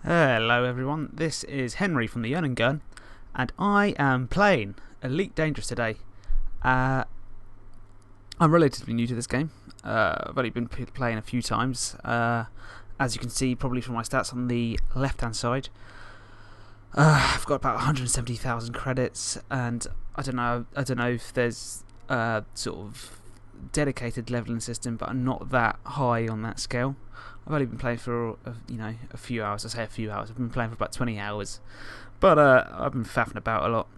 Hello everyone, this is Henry from the Gun and Gun, and I am playing Elite Dangerous today. I'm relatively new to this game. I've only been playing a few times. As you can see probably from my stats on the left hand side, I've got about 170,000 credits, and I don't know if there's a sort of dedicated leveling system, but I'm not that high on that scale. I've only been playing for a few hours. I say a few hours. I've been playing for about 20 hours, but I've been faffing about a lot.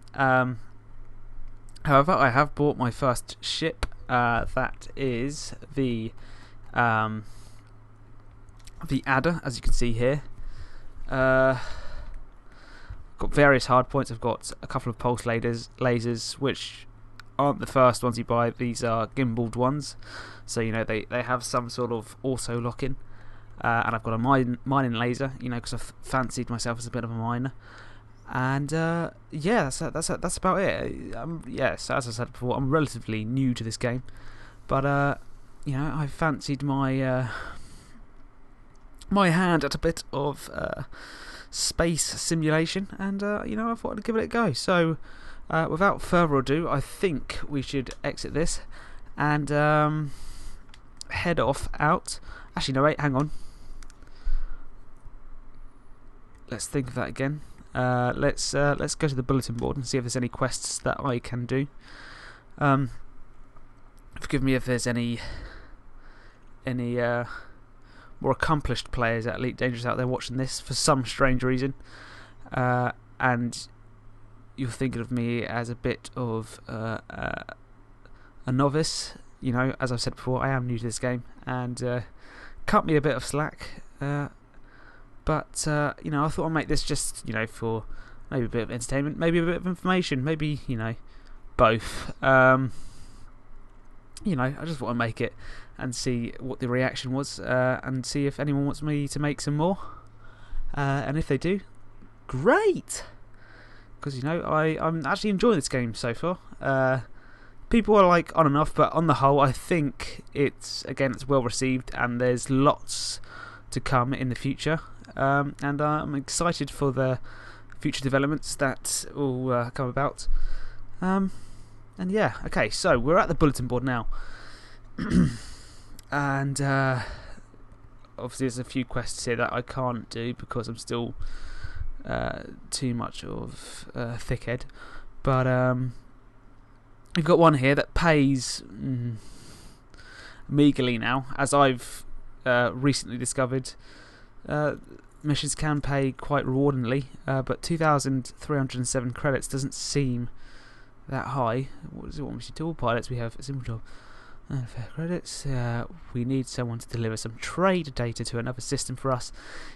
However, I have bought my first ship. That is the Adder, as you can see here. Got various hard points. I've got a couple of pulse lasers, which aren't the first ones you buy. These are gimbaled ones, so they have some sort of auto lock-in. And I've got a mining laser, because I've fancied myself as a bit of a miner. And yeah, that's about it. Yes, as I said before, I'm relatively new to this game, but I fancied my my hand at a bit of space simulation, and I thought I'd give it a go. So without further ado, I think we should exit this and head off out. Actually, no, wait, hang on. Let's think of that again. Let's go to the bulletin board and see if there's any quests that I can do. Forgive me if there's any more accomplished players at Elite Dangerous out there watching this for some strange reason, and you're thinking of me as a bit of a novice. As I've said before, I am new to this game, and cut me a bit of slack. But I thought I'd make this just for maybe a bit of entertainment, maybe a bit of information, maybe both. I just thought I'd make it and see what the reaction was, and see if anyone wants me to make some more. And if they do, great, because I'm actually enjoying this game so far. People are like on and off, but on the whole, I think it's well received, and there's lots to come in the future. And I'm excited for the future developments that will come about. And yeah, okay, so we're at the bulletin board now. And obviously there's a few quests here that I can't do because I'm still too much of a thickhead. But we've got one here that pays meagerly now, as I've recently discovered. Missions can pay quite rewardingly, but 2,307 credits doesn't seem that high. What does it want me to do? All pilots, we have a simple job. Fair credits. We need someone to deliver some trade data to another system for us.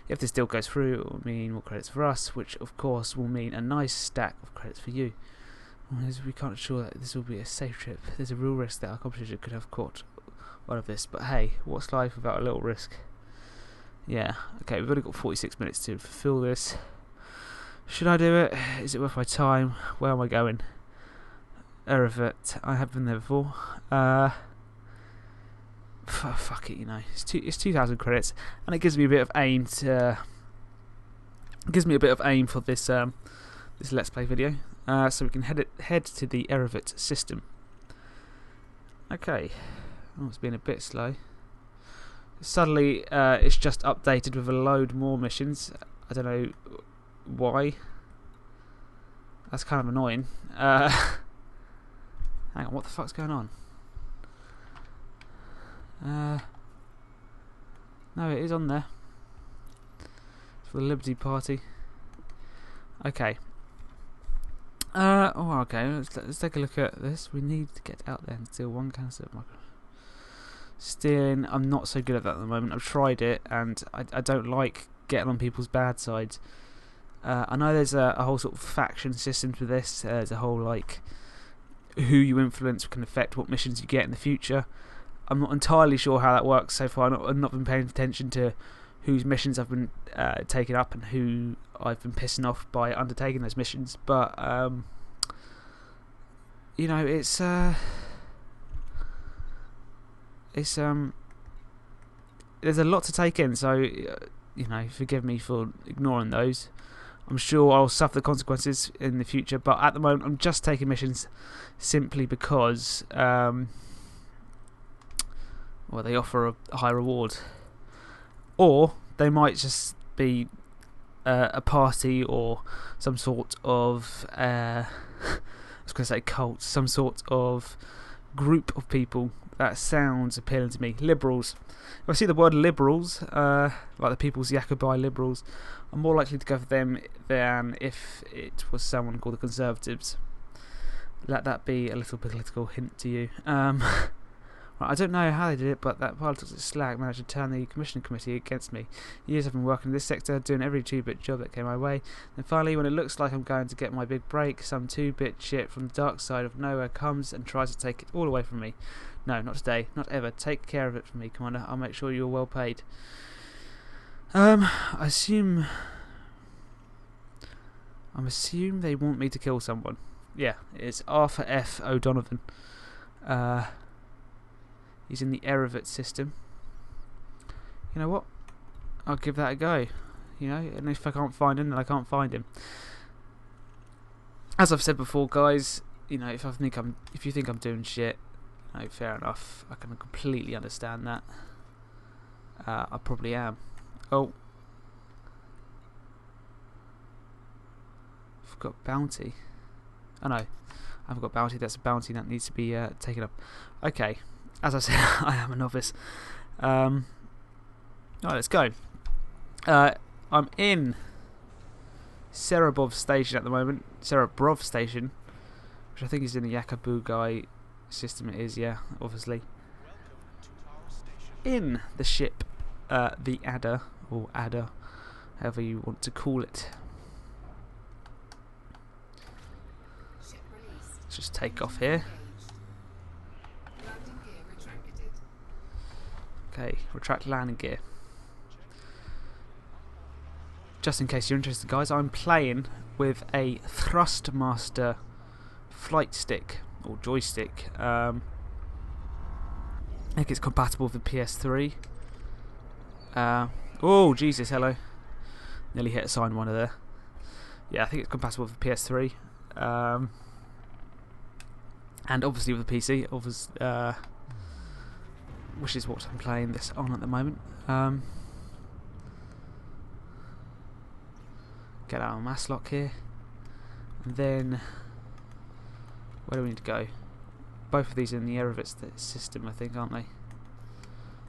If this deal goes through, it will mean more credits for us, which of course will mean a nice stack of credits for you. We can't ensure that this will be a safe trip. There's a real risk that our competition could have caught one of this, but hey, what's life without a little risk? Yeah, okay, we've only got 46 minutes to fulfill this. Should I do it? Is it worth my time? Where am I going? Erevet. I have been there before. Fuck it, it's 2,000 credits, and it gives me a bit of aim to. It gives me a bit of aim for this this Let's Play video, so we can head to the Erevet system. Okay, it's been a bit slow. Suddenly, it's just updated with a load more missions. I don't know why. That's kind of annoying. Hang on, what the fuck's going on? No, it is on there. It's for the Liberty Party. Okay. Okay. Let's take a look at this. We need to get out there and steal one canister of micro. Stealing, I'm not so good at that at the moment. I've tried it, and I don't like getting on people's bad sides. I know there's a whole sort of faction system to this. There's a whole who you influence can affect what missions you get in the future. I'm not entirely sure how that works so far. I've not been paying attention to whose missions I've been taking up and who I've been pissing off by undertaking those missions. But it's there's a lot to take in, so you know, forgive me for ignoring those. I'm sure I'll suffer the consequences in the future, but at the moment I'm just taking missions simply because well, they offer a high reward, or they might just be a party or some sort of I was going to say cult, some sort of group of people. That sounds appealing to me. Liberals. If I see the word liberals, like the People's Jacobite Liberals, I'm more likely to go for them than if it was someone called the Conservatives. Let that be a little political hint to you. Right, I don't know how they did it, but that politics slag managed to turn the commissioning committee against me. Years I've been working in this sector, doing every 2-bit job that came my way. Then finally, when it looks like I'm going to get my big break, some 2-bit shit from the dark side of nowhere comes and tries to take it all away from me. No, not today, not ever. Take care of it for me, Commander. I'll make sure you're well paid. I assume they want me to kill someone. Yeah, it's Arthur F. O'Donovan. He's in the Erevet system. You know what? I'll give that a go. You know, and if I can't find him, then I can't find him. As I've said before, guys, you know, if you think I'm doing shit, you know, fair enough. I can completely understand that. I probably am. Oh, I've got bounty. Oh no, I haven't got bounty. That's a bounty that needs to be taken up. Okay. As I said, I am a novice. Alright, let's go. I'm in Cerebrov Station at the moment. Cerebrov Station, which I think is in the Yakabugai system. It is, yeah, obviously. In the ship, the Adder, or Adder, however you want to call it. Let's just take off here. Okay, retract landing gear. Just in case you're interested, guys, I'm playing with a Thrustmaster flight stick or joystick. I think it's compatible with the PS3. Oh Jesus, hello! Nearly hit a sign one there. Yeah, I think it's compatible with the PS3, and obviously with the PC. Obviously, which is what I'm playing this on at the moment. Get our mass lock here, and then where do we need to go? Both of these are in the Erevet system, I think, aren't they?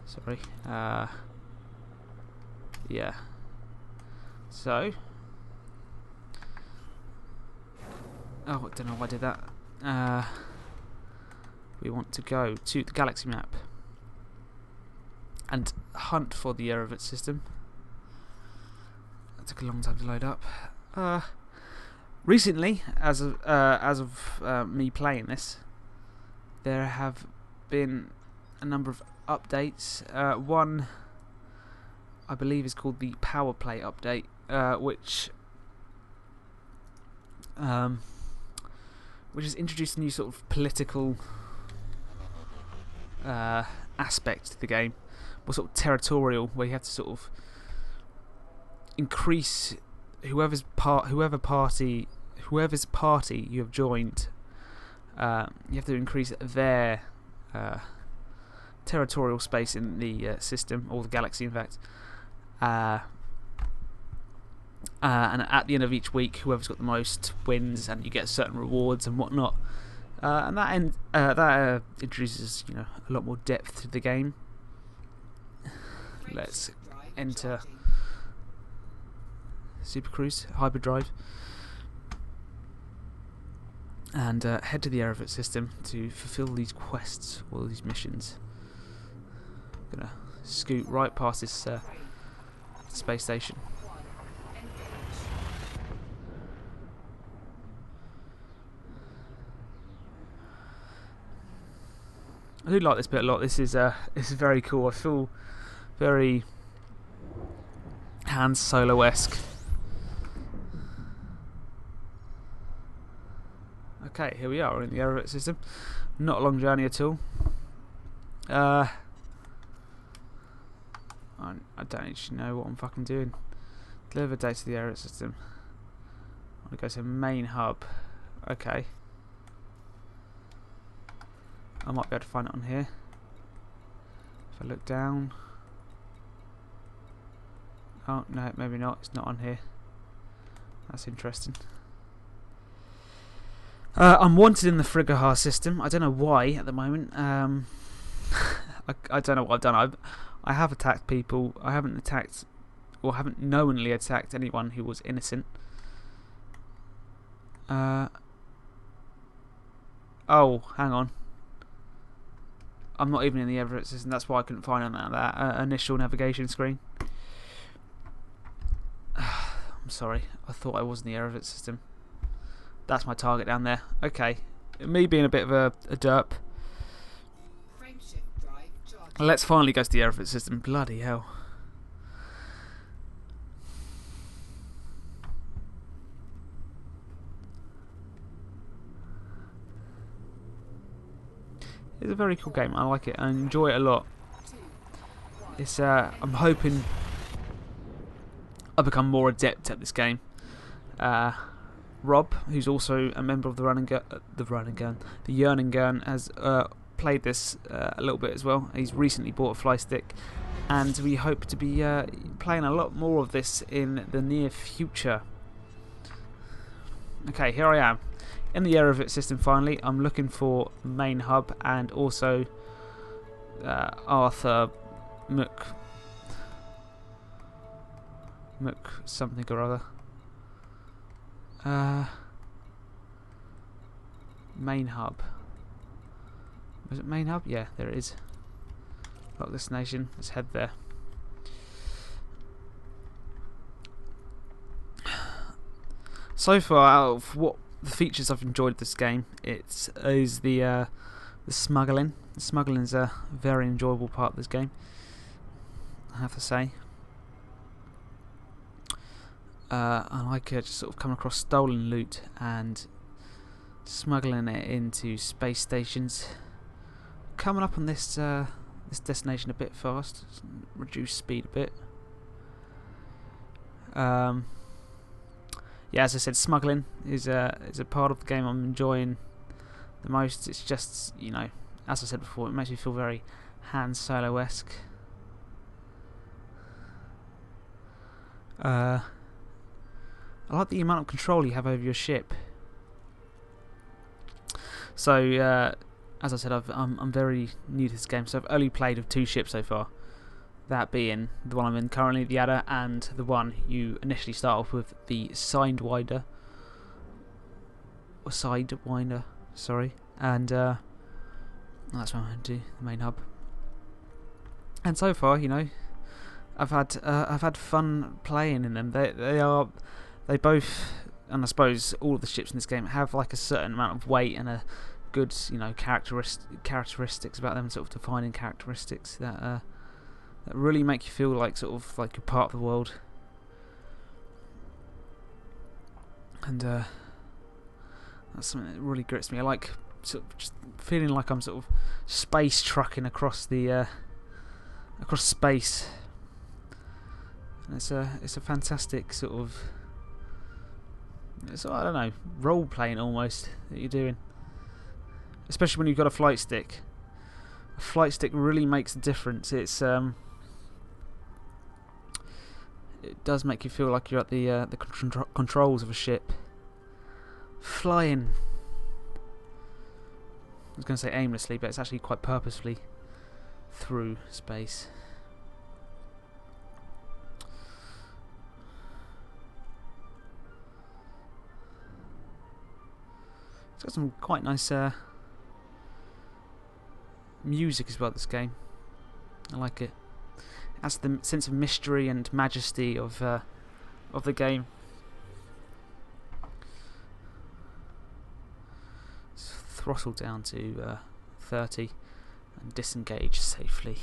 Sorry. Yeah. So, oh, I don't know why I did that. We want to go to the galaxy map and hunt for the Erevet system. That took a long time to load up. Recently, as of me playing this, there have been a number of updates. One, I believe, is called the Power Play update, which has introduced a new sort of political aspect to the game. More sort of territorial, where you have to sort of increase whoever's party you have joined. You have to increase their territorial space in the system, or the galaxy, in fact. And at the end of each week, whoever's got the most wins, and you get certain rewards and whatnot. And that introduces, you know, a lot more depth to the game. Let's enter Super Cruise Hyperdrive and head to the Erevet system to fulfill these quests or these missions. I'm gonna scoot right past this space station. I do like this bit a lot. This is very cool. I feel very Han Solo-esque. Okay, here we are. We're in the Erevet system. Not a long journey at all. I don't actually know what I'm fucking doing. Deliver data to the area system. I want to go to main hub. Okay. I might be able to find it on here. If I look down. Oh, no, maybe not. It's not on here. That's interesting. I'm wanted in the Frigahar system. I don't know why at the moment. I don't know what I've done. I have attacked people. I haven't attacked, or haven't knowingly attacked anyone who was innocent. Oh, hang on. I'm not even in the Everett system. That's why I couldn't find on that initial navigation screen. I'm sorry. I thought I was in the Everett system. That's my target down there. Okay. Me being a bit of a derp. Let's finally go to the Everett system. Bloody hell. It's a very cool game. I like it. I enjoy it a lot. It's I'm hoping I become more adept at this game. Rob, who's also a member of the Yearning Gun, has played this a little bit as well. He's recently bought a fly stick, and we hope to be playing a lot more of this in the near future. Okay, here I am in the Erevit system. Finally, I'm looking for main hub and also Arthur Mook something or other. Main hub. Was it main hub? Yeah, there it is. Lock destination. Let's head there. So far, out of what the features I've enjoyed this game, is the smuggling. The smuggling is a very enjoyable part of this game, I have to say. I like just sort of coming across stolen loot and smuggling it into space stations. Coming up on this this destination a bit fast, reduce speed a bit. Yeah, as I said, smuggling is a part of the game I'm enjoying the most. It's just, you know, as I said before, it makes me feel very Han Solo-esque. I like the amount of control you have over your ship. So, as I said, I'm very new to this game, so I've only played with 2 ships so far. That being the one I'm in currently, the Adder, and the one you initially start off with, the Sidewinder. Or Sidewinder, sorry. And that's what I'm going to do, the main hub. And so far, you know, I've had fun playing in them. They both, and I suppose all of the ships in this game have like a certain amount of weight and a good, you know, characteristics about them, sort of defining characteristics that really make you feel like sort of like you're part of the world. And that's something that really grits me. I like sort of just feeling like I'm sort of space trucking across the across space. And it's a fantastic sort of, I don't know, role playing almost that you're doing. Especially when you've got a flight stick. A flight stick really makes a difference. It's it does make you feel like you're at the controls of a ship, flying. I was going to say aimlessly, but it's actually quite purposefully through space. It's got some quite nice music as well, this game. I like it. It has the sense of mystery and majesty of the game. Let's throttle down to 30 and disengage safely.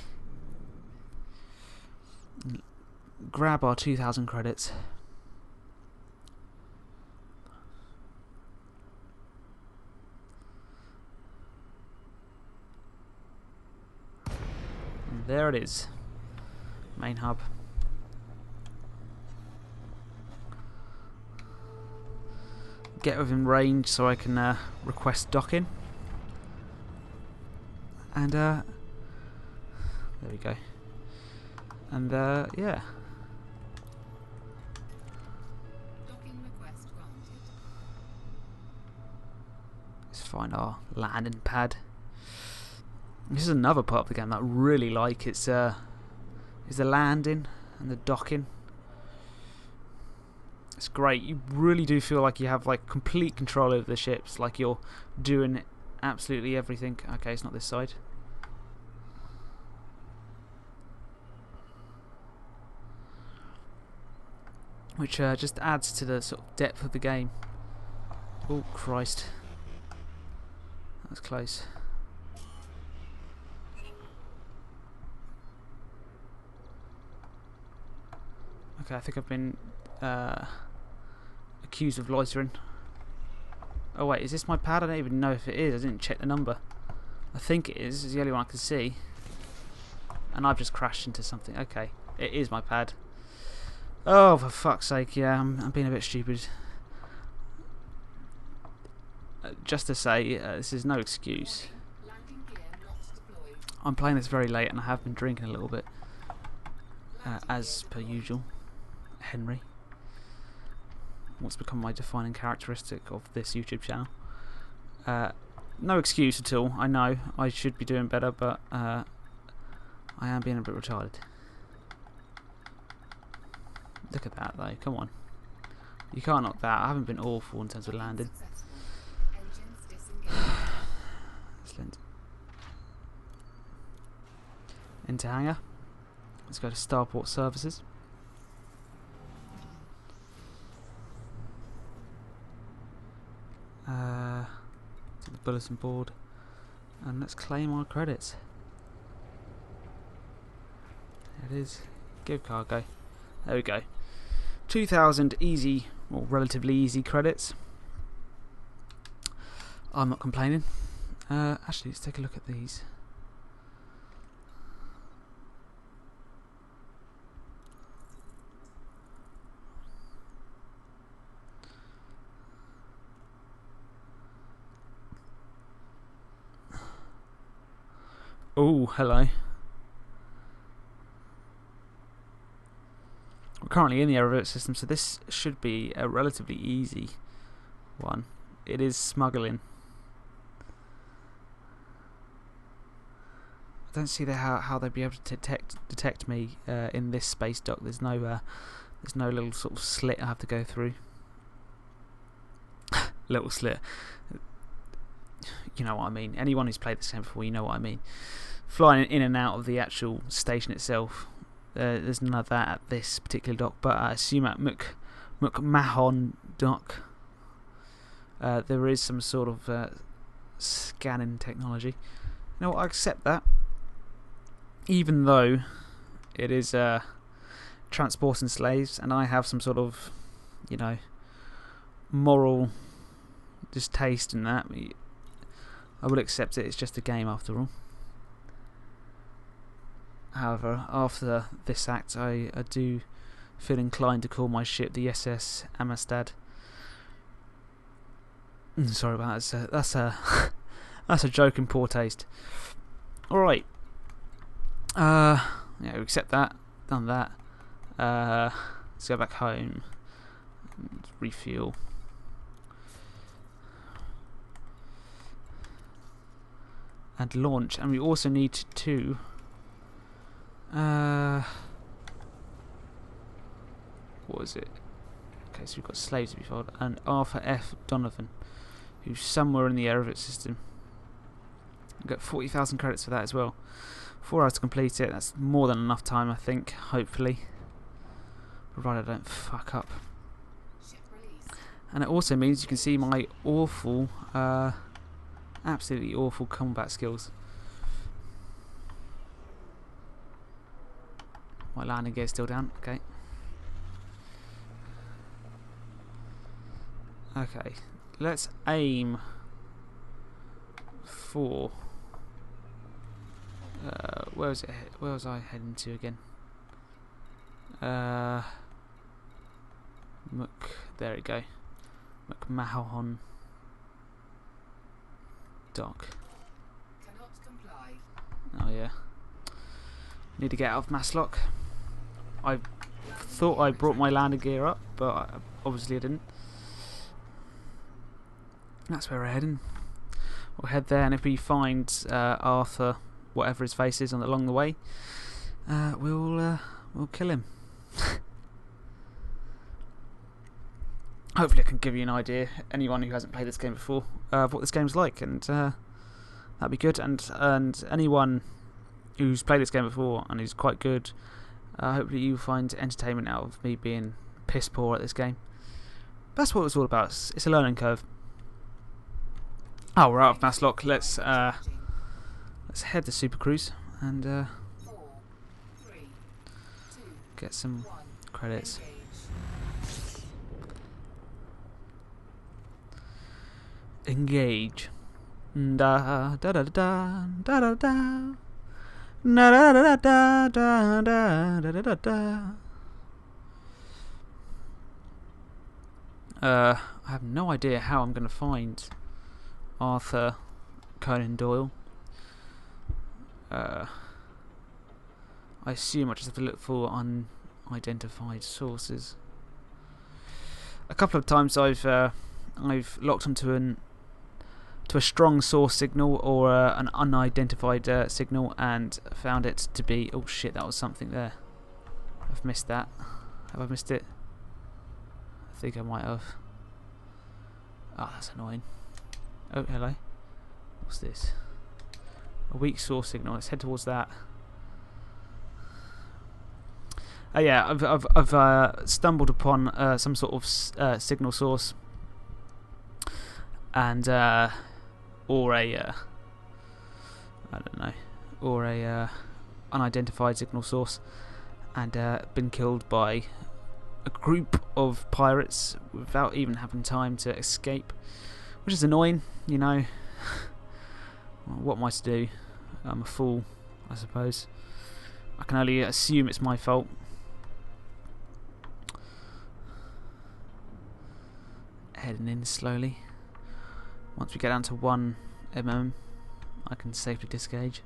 Grab our 2,000 credits. And there it is. Main hub. Get within range so I can request docking. And there we go. And yeah. Docking request granted. Let's find our landing pad. This is another part of the game that I really like. It's the landing and the docking. It's great. You really do feel like you have like complete control over the ships, like you're doing absolutely everything. Okay, it's not this side. Which just adds to the sort of depth of the game. Oh Christ, that was close. Okay, I think I've been accused of loitering. Oh wait, is this my pad? I don't even know if it is. I didn't check the number. I think it is. It's the only one I can see. And I've just crashed into something. Okay, it is my pad. Oh, for fuck's sake, yeah, I'm being a bit stupid. Just to say, this is no excuse. I'm playing this very late and I have been drinking a little bit. As per usual. Henry. What's become my defining characteristic of this YouTube channel. No excuse at all. I know I should be doing better, but I am being a bit retarded. Look at that though, come on. You can't knock that. I haven't been awful in terms of landing. Excellent. Into hangar. Let's go to starport services. To the bulletin board. And let's claim our credits. There it is. Give cargo. There we go. 2,000 easy, or relatively easy credits. I'm not complaining. Actually, let's take a look at these. Oh, hello. We're currently in the air alert system, so this should be a relatively easy one. It is smuggling. I don't see how they'd be able to detect me in this space dock. There's no little sort of slit I have to go through. Little slit. You know what I mean. Anyone who's played this game before, you know what I mean. Flying in and out of the actual station itself. There's none of that at this particular dock, but I assume at McMahon dock there is some sort of scanning technology. You know what, I accept that. Even though it is transporting slaves, and I have some sort of, you know, moral distaste in that, I will accept it. It's just a game after all. However, after this act, I do feel inclined to call my ship the SS Amistad. Sorry about that. That's a joke in poor taste. All right. Yeah, we accept that. Done that. Let's go back home and refuel. And launch. And we also need to. What was it? Okay, so we've got slaves to be followed, and Arthur F. Donovan, who's somewhere in the air of its system. We've got 40,000 credits for that as well. 4 hours to complete it. That's more than enough time, I think. Hopefully, provided I don't fuck up. And it also means you can see my awful, absolutely awful combat skills. My landing gear's still down. Okay. Okay. Let's aim for. Where was it? Where was I heading to again? There we go. McMahon Dock. Cannot comply. Oh yeah. Need to get out of Maslock. I thought I brought my landing gear up, but obviously I didn't. That's where we're heading. We'll head there, and if we find Arthur, whatever his face is, along the way, we'll kill him. Hopefully I can give you an idea, anyone who hasn't played this game before, of what this game's like, and that'd be good. And anyone who's played this game before and who's quite good, hopefully you find entertainment out of me being piss poor at this game. That's what it's all about. It's a learning curve. Oh, we're out of Maslock. Let's head to Super Cruise and 4, 3, 2, get some 1. credits. Engage. Da da da da da da da. Na da da da da da da da da. I have no idea how I'm going to find Arthur Conan Doyle. I assume I just have to look for unidentified sources. A couple of times I've locked onto a strong source signal or an unidentified signal and found it to be... Oh shit, that was something there. I've missed that. Have I missed it? I think I might have. Oh, that's annoying. Oh, hello. What's this? A weak source signal. Let's head towards that. Yeah, I've stumbled upon some sort of signal source, and or a I don't know, or a unidentified signal source, and been killed by a group of pirates without even having time to escape, which is annoying, you know. What am I to do? I'm a fool, I suppose. I can only assume it's my fault. Heading in slowly. Once we get down to 1 mm, I can safely disengage.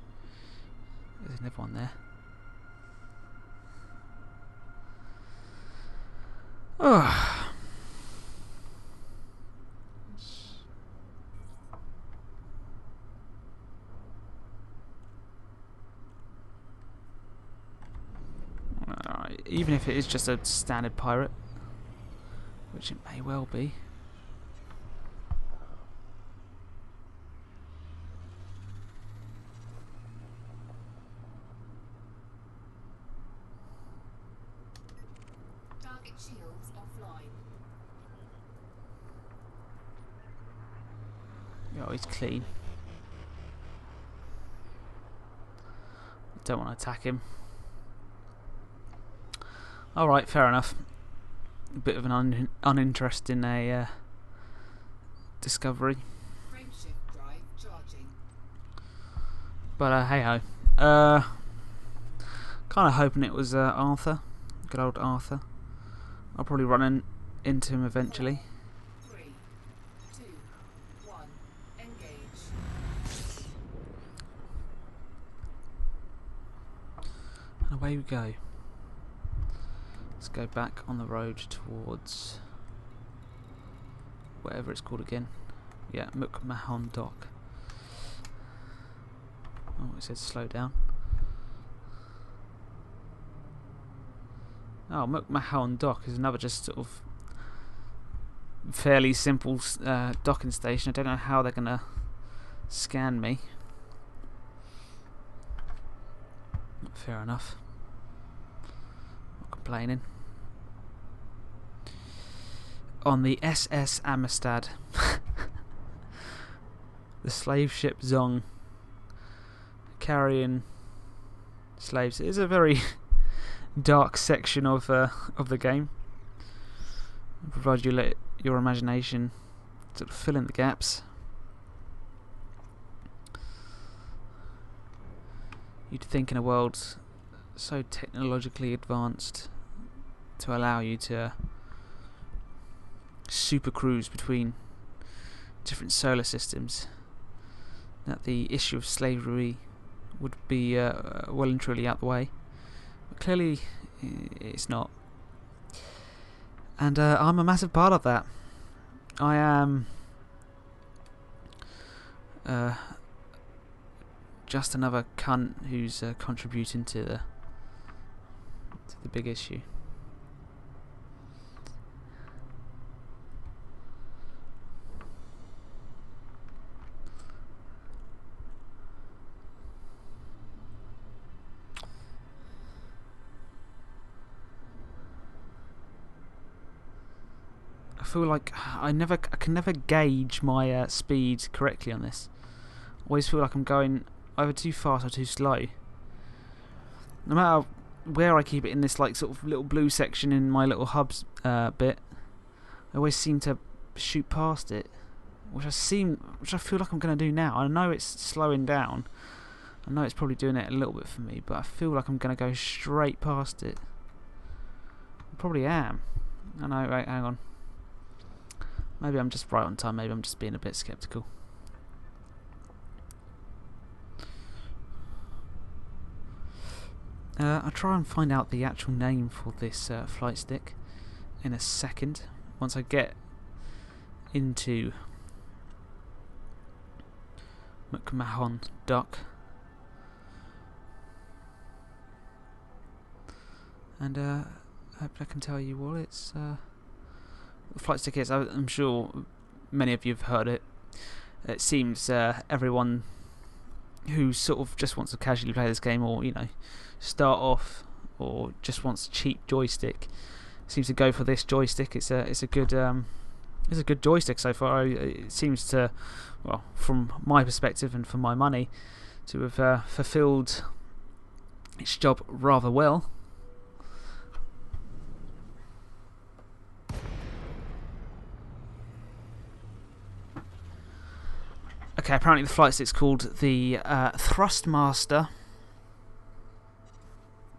There's another one there. Oh. Even if it is just a standard pirate, which it may well be. Target shields offline. Oh, he's clean. Don't want to attack him. Alright, fair enough. A bit of an uninteresting discovery. Frameshift drive charging. But hey ho. Kind of hoping it was Arthur. Good old Arthur. I'll probably run into him eventually. 3, 2, 1. Engage. And away we go. Let's go back on the road towards whatever it's called again. Yeah, McMahon Dock. Oh, it says slow down. Oh, McMahon Dock is another just sort of fairly simple docking station. I don't know how they're gonna scan me. Fair enough. Not complaining. On the SS Amistad, the slave ship Zong, carrying slaves. It is a very dark section of the game. Provided you let your imagination sort of fill in the gaps. You'd think in a world so technologically advanced to allow you to super cruise between different solar systems, that the issue of slavery would be well and truly out the way. But clearly it's not. And I'm a massive part of that. I am just another cunt who's contributing to the big issue. I feel like I can never gauge my speed correctly on this. I always feel like I'm going either too fast or too slow. No matter where I keep it in this like sort of little blue section in my little hubs bit, I always seem to shoot past it, which I feel like I'm going to do now. I know it's slowing down. I know it's probably doing it a little bit for me, but I feel like I'm going to go straight past it. I probably am. I know. Wait, hang on. Maybe I'm just right on time. Maybe I'm just being a bit skeptical. I'll try and find out the actual name for this flight stick in a second, once I get into McMahon Dock. And I hope I can tell you what it's the flight stick is. I'm sure many of you have heard it. It seems everyone who sort of just wants to casually play this game, or start off, or just wants a cheap joystick, seems to go for this joystick. It's a good joystick so far. It seems to, well, from my perspective and for my money, to have fulfilled its job rather well. Okay, apparently the flight stick's called the Thrustmaster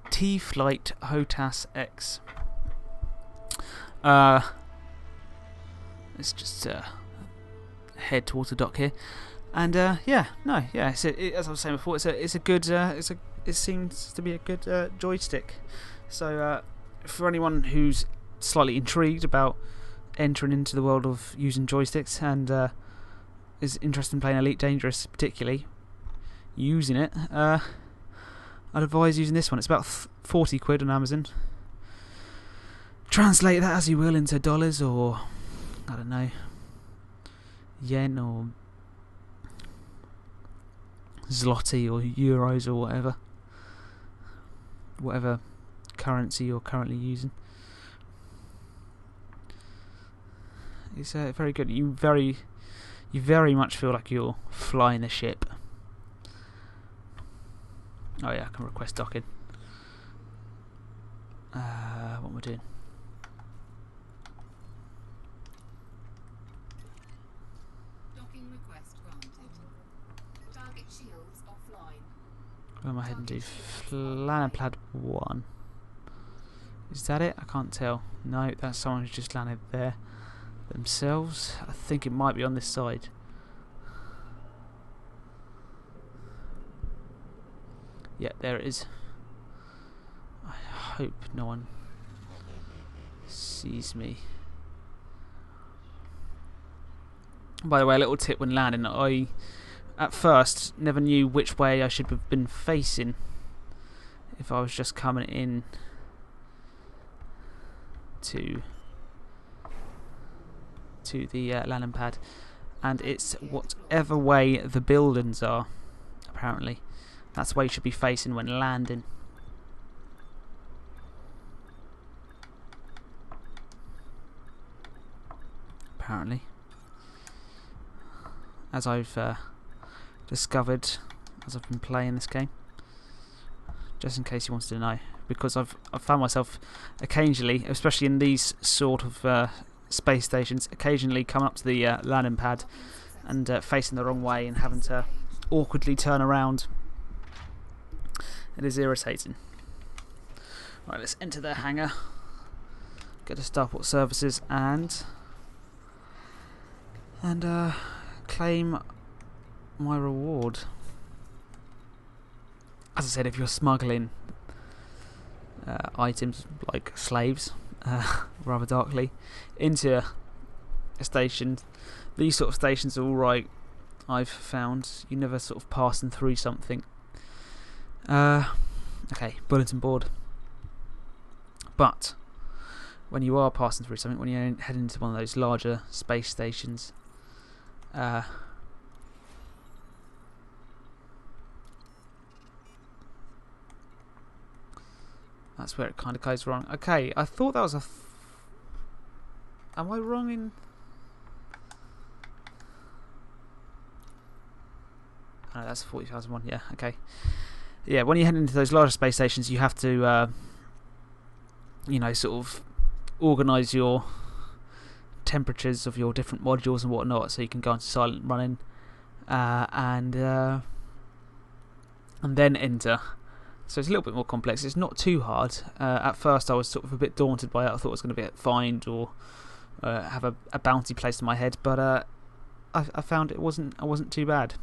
T-Flight HOTAS X. Let's just head towards the dock here, and as I was saying before, it seems to be a good joystick. So for anyone who's slightly intrigued about entering into the world of using joysticks and is interested in playing Elite Dangerous, particularly using it, I'd advise using this one. It's about 40 quid on Amazon. Translate that as you will into dollars, or I don't know, yen or zloty or euros or whatever currency you're currently using. It's very good. You very much feel like you're flying a ship. Oh yeah, I can request docking. What am I doing? Docking request granted. Target shields offline. Where am I heading to? Landed 1. Is that it? I can't tell. No, that's someone who's just landed there themselves. I think it might be on this side. Yeah, there it is. I hope no one sees me. By the way, a little tip when landing, I at first never knew which way I should have been facing if I was just coming in to the landing pad, and it's whatever way the buildings are, apparently. That's the way you should be facing when landing. Apparently. As I've discovered as I've been playing this game. Just in case you wanted to know. Because I've found myself occasionally, especially in these sort of space stations, occasionally come up to the landing pad and facing the wrong way and having to awkwardly turn around. It is irritating. Right, let's enter the hangar. Go to Starport Services and claim my reward. As I said, if you're smuggling items like slaves, rather darkly, into a station, these sort of stations are alright. I've found you never sort of passing through something. Okay, bulletin board. But when you are passing through something, when you're heading into one of those larger space stations, that's where it kind of goes wrong. Okay, I thought that was am I wrong in? Oh, that's 40,001. Yeah, okay. Yeah, when you head into those larger space stations, you have to, sort of organise your temperatures of your different modules and whatnot, so you can go into silent running, and then enter. So it's a little bit more complex. It's not too hard. At first, I was sort of a bit daunted by it. I thought I was going to get fined or have a bounty placed on my head, but I found I wasn't too bad.